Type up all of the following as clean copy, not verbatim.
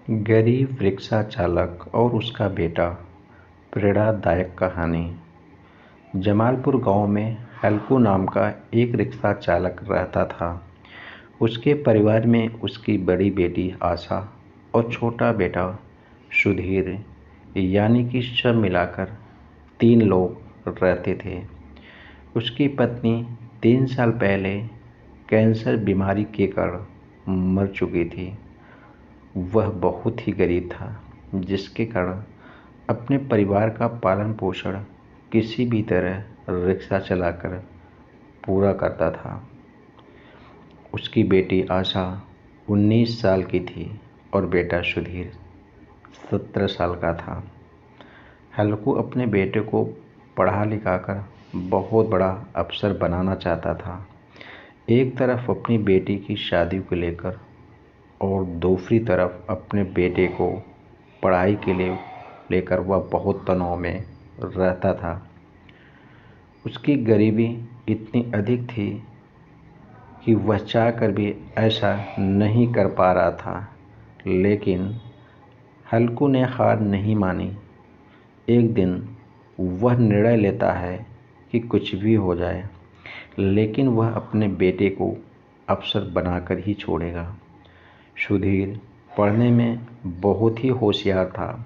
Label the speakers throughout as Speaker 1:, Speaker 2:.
Speaker 1: गरीब रिक्शा चालक और उसका बेटा। प्रेरणादायक कहानी। जमालपुर गांव में हल्कू नाम का एक रिक्शा चालक रहता था। उसके परिवार में उसकी बड़ी बेटी आशा और छोटा बेटा सुधीर, यानी कि सब मिलाकर 3 लोग रहते थे। उसकी पत्नी 3 साल पहले कैंसर बीमारी के कारण मर चुकी थी। वह बहुत ही गरीब था, जिसके कारण अपने परिवार का पालन पोषण किसी भी तरह रिक्शा चलाकर पूरा करता था। उसकी बेटी आशा 19 साल की थी और बेटा सुधीर 17 साल का था। हल्कू अपने बेटे को पढ़ा लिखाकर बहुत बड़ा अफसर बनाना चाहता था। एक तरफ अपनी बेटी की शादी को लेकर और दूसरी तरफ अपने बेटे को पढ़ाई के लिए लेकर वह बहुत तनाव में रहता था। उसकी गरीबी इतनी अधिक थी कि वह चाहकर भी ऐसा नहीं कर पा रहा था, लेकिन हल्कू ने हार नहीं मानी। एक दिन वह निर्णय लेता है कि कुछ भी हो जाए, लेकिन वह अपने बेटे को अफसर बनाकर ही छोड़ेगा। सुधीर पढ़ने में बहुत ही होशियार था।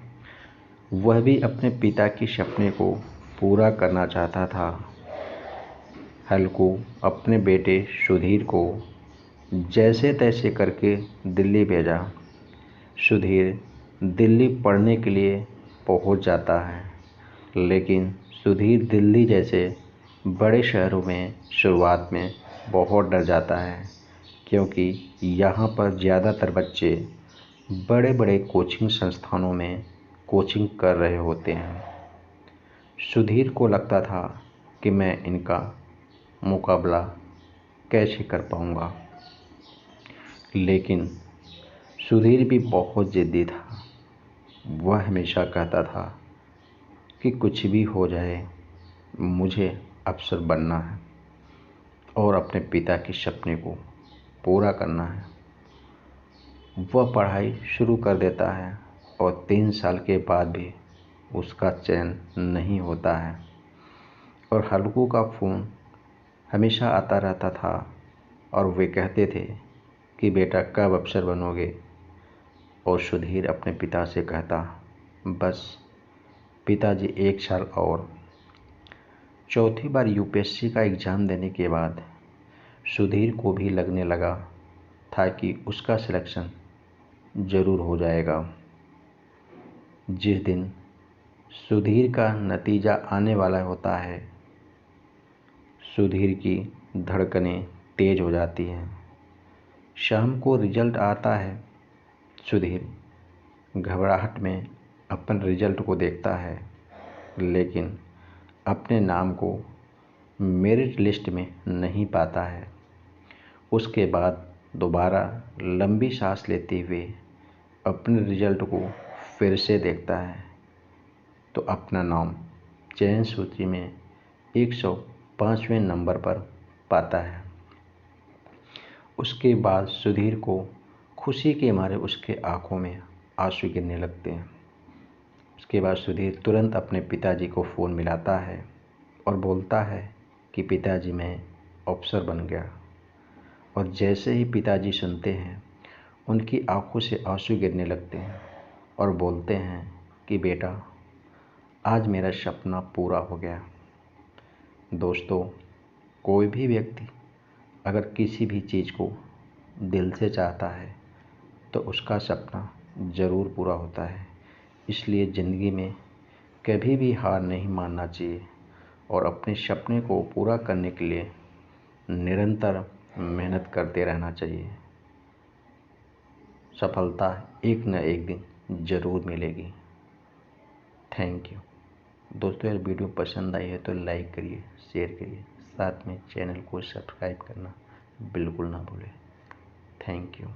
Speaker 1: वह भी अपने पिता के सपने को पूरा करना चाहता था। हल्कू अपने बेटे सुधीर को जैसे तैसे करके दिल्ली भेजा। सुधीर दिल्ली पढ़ने के लिए पहुंच जाता है, लेकिन सुधीर दिल्ली जैसे बड़े शहरों में शुरुआत में बहुत डर जाता है, क्योंकि यहाँ पर ज़्यादातर बच्चे बड़े बड़े कोचिंग संस्थानों में कोचिंग कर रहे होते हैं। सुधीर को लगता था कि मैं इनका मुकाबला कैसे कर पाऊँगा, लेकिन सुधीर भी बहुत ज़िद्दी था। वह हमेशा कहता था कि कुछ भी हो जाए, मुझे अफसर बनना है और अपने पिता के सपने को पूरा करना है। वह पढ़ाई शुरू कर देता है और 3 साल के बाद भी उसका चयन नहीं होता है और हल्कू का फ़ोन हमेशा आता रहता था और वे कहते थे कि बेटा कब अफसर बनोगे। और सुधीर अपने पिता से कहता, बस पिताजी 1 साल और। चौथी बार यूपीएससी का एग्ज़ाम देने के बाद सुधीर को भी लगने लगा था कि उसका सिलेक्शन ज़रूर हो जाएगा। जिस दिन सुधीर का नतीजा आने वाला होता है, सुधीर की धड़कनें तेज हो जाती हैं। शाम को रिजल्ट आता है। सुधीर घबराहट में अपन रिजल्ट को देखता है, लेकिन अपने नाम को मेरिट लिस्ट में नहीं पाता है। उसके बाद दोबारा लंबी सांस लेते हुए अपने रिजल्ट को फिर से देखता है तो अपना नाम चयन सूची में 105वें नंबर पर पाता है। उसके बाद सुधीर को खुशी के मारे उसके आंखों में आंसू गिरने लगते हैं। उसके बाद सुधीर तुरंत अपने पिताजी को फ़ोन मिलाता है और बोलता है कि पिताजी, मैं अफसर बन गया। और जैसे ही पिताजी सुनते हैं, उनकी आंखों से आंसू गिरने लगते हैं और बोलते हैं कि बेटा, आज मेरा सपना पूरा हो गया। दोस्तों, कोई भी व्यक्ति अगर किसी भी चीज़ को दिल से चाहता है तो उसका सपना ज़रूर पूरा होता है। इसलिए ज़िंदगी में कभी भी हार नहीं मानना चाहिए और अपने सपने को पूरा करने के लिए निरंतर मेहनत करते रहना चाहिए। सफलता एक न एक दिन ज़रूर मिलेगी। Thank you. दोस्तों, अगर वीडियो पसंद आई है तो लाइक करिए, शेयर करिए, साथ में चैनल को सब्सक्राइब करना बिल्कुल ना भूलें। Thank you.